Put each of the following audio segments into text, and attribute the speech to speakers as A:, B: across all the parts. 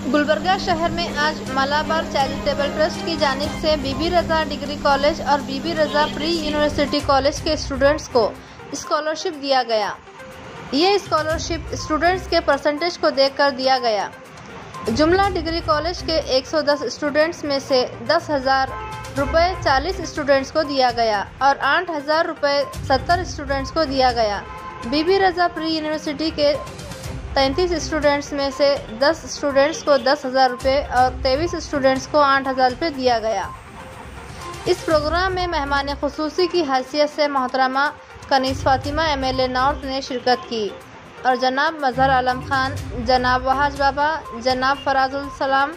A: गुलबर्गा शहर में आज मलाबार चैरिटेबल ट्रस्ट की जानिब से बीबी रज़ा डिग्री कॉलेज और बीबी रज़ा प्री यूनिवर्सिटी कॉलेज के स्टूडेंट्स को स्कॉलरशिप दिया गया। ये स्कॉलरशिप स्टूडेंट्स के परसेंटेज को देखकर दिया गया। जुमला डिग्री कॉलेज के 110 स्टूडेंट्स में से 10,000 रुपये 40 स्टूडेंट्स को दिया गया और 8,000 रुपये 70 स्टूडेंट्स को दिया गया। बीबी रज़ा प्री यूनिवर्सिटी के 33 स्टूडेंट्स में से 10 स्टूडेंट्स को 10,000 रुपये और 23 स्टूडेंट्स को 8,000 रुपये दिया गया। इस प्रोग्राम में मेहमान खुसूसी की हैसियत से मोहतरमा कनीस फातिमा MLA नॉर्थ ने शिरकत की और जनाब मजहर आलम खान, जनाब वहाज बाबा, जनाब फराजुल सलाम,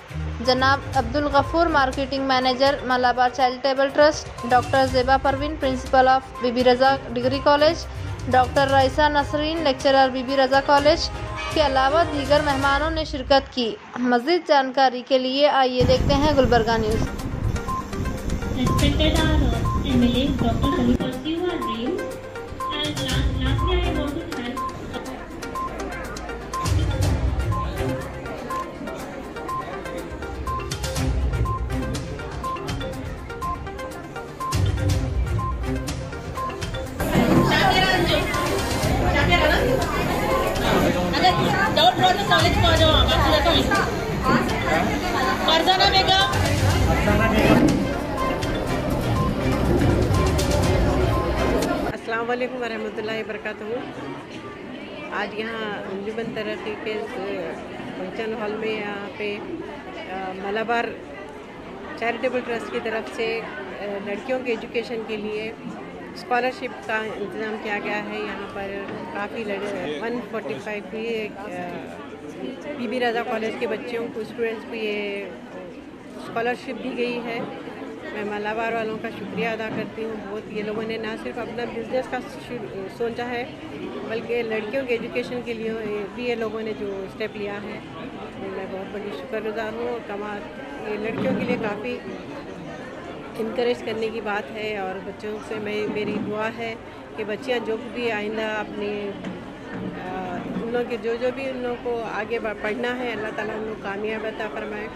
A: जनाब Abdul Gafoor marketing manager Malabar charitable trust, doctor Zeba Parveen principal of Bibi Raza degree college, doctor Raisa Nasreen lecturer Bibi Raza college के अलावा दीगर मेहमानों ने शिरकत की। मज़ीद जानकारी के लिए आइए देखते हैं गुलबर्गा न्यूज़।
B: अस्सलाम वालेकुम वरहमतुल्लाहि वबरकातुहू। आज यहाँ अंजुमन तरक्की के फंक्शन हॉल में यहाँ पे मलाबार चैरिटेबल ट्रस्ट की तरफ से लड़कियों के एजुकेशन के लिए स्कॉलरशिप का इंतज़ाम किया गया है। यहाँ पर काफ़ी 145 भी बीबी रज़ा कॉलेज के बच्चों को स्टूडेंट्स को ये स्कॉलरशिप दी गई है। मैं मलाबार वालों का शुक्रिया अदा करती हूँ। बहुत ये लोगों ने ना सिर्फ अपना बिजनेस का सोचा है बल्कि लड़कियों के एजुकेशन के लिए भी ये लोगों ने जो स्टेप लिया है मैं बहुत बड़ी शुक्रगुजार हूँ। और ये लड़कियों के लिए काफ़ी इनकरेज करने की बात है और बच्चों से मेरी दुआ है कि बच्चियाँ जो भी आइंदा अपनी उन लोगों के जो भी उन लोगों को आगे पढ़ना है अल्लाह ताला उन लोग कामयाब अता फरमाए।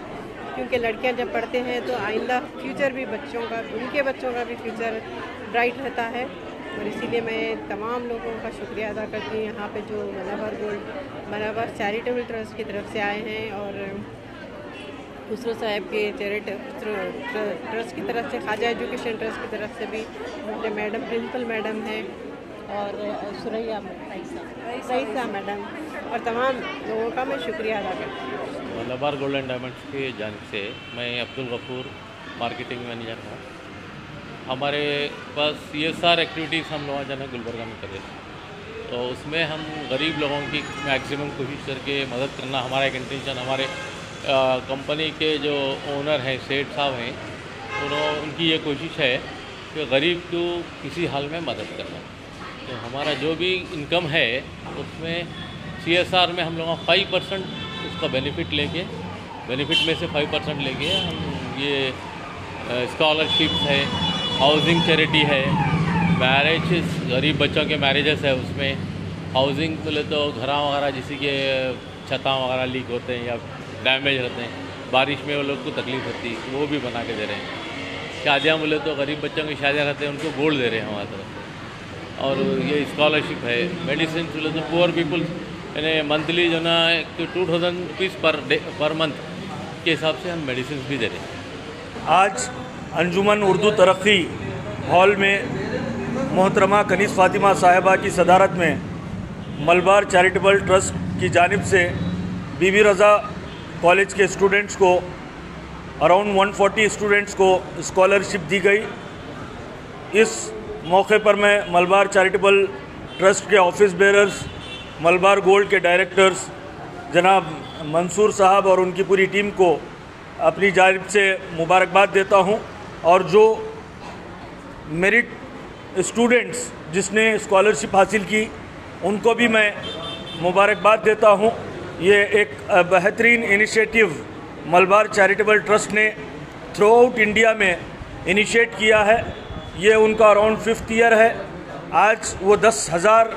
B: क्योंकि लड़कियां जब पढ़ते हैं तो आइंदा फ्यूचर भी उनके बच्चों का भी फ्यूचर ब्राइट रहता है। और इसीलिए मैं तमाम लोगों का शुक्रिया अदा करती हूँ यहाँ पे जो मलाबार चैरिटेबल ट्रस्ट की तरफ से आए हैं और खुसरो साहब के ट्रस्ट की तरफ से, ख्वाजा एजुकेशन ट्रस्ट की तरफ से भी मुझे मैडम प्रिंसिपल मैडम हैं और सुरैया रईसा मैडम और तमाम लोगों का मैं शुक्रिया अदा करती हूँ।
C: मलाबार गोल्ड एंड डायमंड्स की जानिब से मैं अब्दुल गफूर मार्केटिंग मैनेजर हूँ। हमारे पास CSR एक्टिविटीज़ हम लोग जो है गुलबर्गा में कर रहे थे, तो उसमें हम गरीब लोगों की मैक्सिमम कोशिश करके मदद करना हमारा एक इंटेंशन। हमारे कंपनी के जो ओनर हैं सेठ साहब हैं उनकी ये कोशिश है कि गरीब को किसी हाल में मदद करना। तो हमारा जो भी इनकम है उसमें CSR में हम लोग 5% उसका बेनिफिट में से 5% लेके हम ये स्कॉलरशिप्स है, हाउसिंग चैरिटी है, मैरिजेस गरीब बच्चों के मैरिजेस है, उसमें हाउसिंग बोले तो घरा वगैरह जिसी के छता वगैरह लीक होते हैं या डैमेज रहते हैं, बारिश में वो लोग को तकलीफ़ होती है, वो भी बना के दे रहे हैं। शादियाँ बोले तो गरीब बच्चों की शादियाँ रहते हैं उनको गोल्ड दे रहे हैं हमारी तरफ से। और ये स्कॉलरशिप है। मेडिसिन बोले तो पुअर पीपल यानी मंथली जो ना 2,000 रुपीज़ पर मंथ के हिसाब से हम मेडिसिन भी दे रहे हैं।
D: आज अंजुमन उर्दू तरक्की हॉल में मोहतरमा कनीस फातिमा साहिबा की सदारत में मलाबार चैरिटेबल ट्रस्ट की जानिब से बीबी रज़ा कॉलेज के स्टूडेंट्स को अराउंड 140 स्टूडेंट्स को स्कॉलरशिप दी गई। इस मौके पर मैं मलाबार चैरिटेबल ट्रस्ट के ऑफिस बेरर्स, मलाबार गोल्ड के डायरेक्टर्स जनाब मंसूर साहब और उनकी पूरी टीम को अपनी जानिब से मुबारकबाद देता हूं। और जो मेरिट स्टूडेंट्स जिसने स्कॉलरशिप हासिल की उनको भी मैं मुबारकबाद देता हूं। ये एक बेहतरीन इनिशिएटिव मलाबार चैरिटेबल ट्रस्ट ने थ्रू आउट इंडिया में इनिशिएट किया है। ये उनका अराउंड 5th ईयर है। आज वो 10,000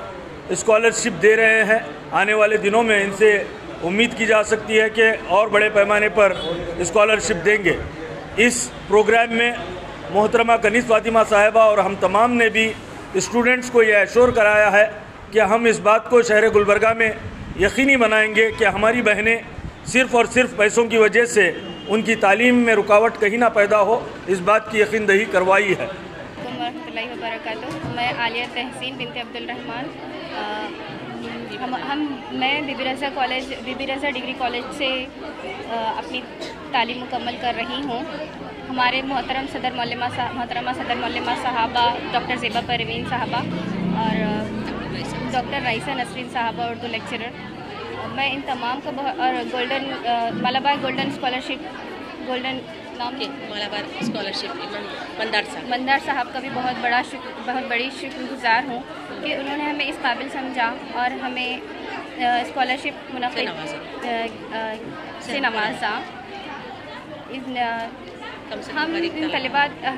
D: स्कॉलरशिप दे रहे हैं। आने वाले दिनों में इनसे उम्मीद की जा सकती है कि और बड़े पैमाने पर स्कॉलरशिप देंगे। इस प्रोग्राम में मोहतरमा कनीज़ फ़ातिमा साहिबा और हम तमाम ने भी स्टूडेंट्स को यह एश्योर कराया है कि हम इस बात को शहर गुलबर्गा में यकीनी बनाएंगे कि हमारी बहनें सिर्फ़ और सिर्फ पैसों की वजह से उनकी तालीम में रुकावट कहीं ना पैदा हो, इस बात की यकीन दही करवाई है।
E: वरहमतुल्लाहि वबरकातुहू। मैं आलिया तहसीन बिनते अब्दुल रहमान, मैं बीबी रज़ा डिग्री कॉलेज से अपनी तालीम मुकम्मल कर रही हूँ। हमारे मोहतरमा सदर मौलमा साहबा डॉक्टर ज़ेबा परवीन साहबा और डॉक्टर राइसा नसरीन साहबा उर्दू लेक्चरर, मैं इन तमाम को और मलाबार गोल्डन स्कॉलरशिप मंदार साहब का भी बहुत बड़ी शुक्रगुजार हूँ कि उन्होंने हमें इस काबिल समझा और हमें स्कॉलरशिप मुनाफिद से नवाजा।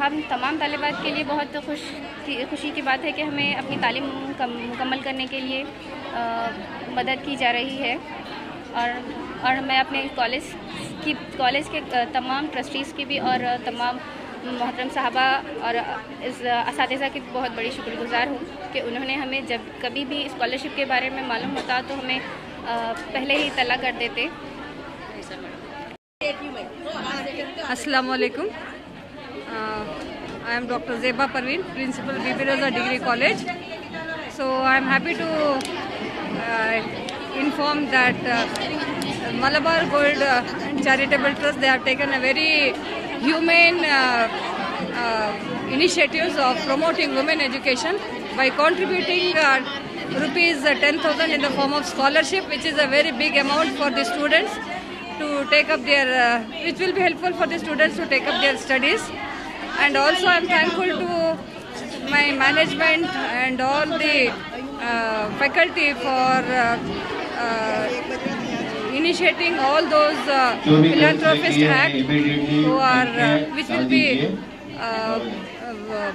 E: हम तमाम तालिबात के लिए बहुत खुशी की बात है कि हमें अपनी तालीम मुकम्मल करने के लिए मदद की जा रही है और मैं अपने कॉलेज के तमाम ट्रस्टीज़ की भी और तमाम मोहतरम साहबा और असातिज़ा की बहुत बड़ी शुक्रगुजार हूँ कि उन्होंने हमें जब कभी भी स्कॉलरशिप के बारे में मालूम होता तो हमें पहले ही इत्तला कर देते।
F: अस्सलाम वालेकुम। I am Dr. Zeba Parveen, Principal Bibi Raza Degree College. So I am happy to inform that Malabar Gold Charitable Trust, they have taken a very humane initiatives of promoting women education by contributing rupees 10,000 in the form of scholarship, which is a very big amount for the students to take up their, which will be helpful for the students to take up their studies. And also I am thankful to my management and all the faculty for initiating all those philanthropist act who are which will be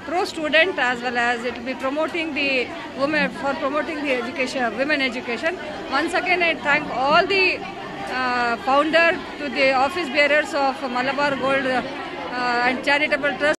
F: pro-student as well as it will be promoting the women, for promoting the education, women education. Once again I thank all the founder to the office bearers of Malabar Gold and Charitable Trust.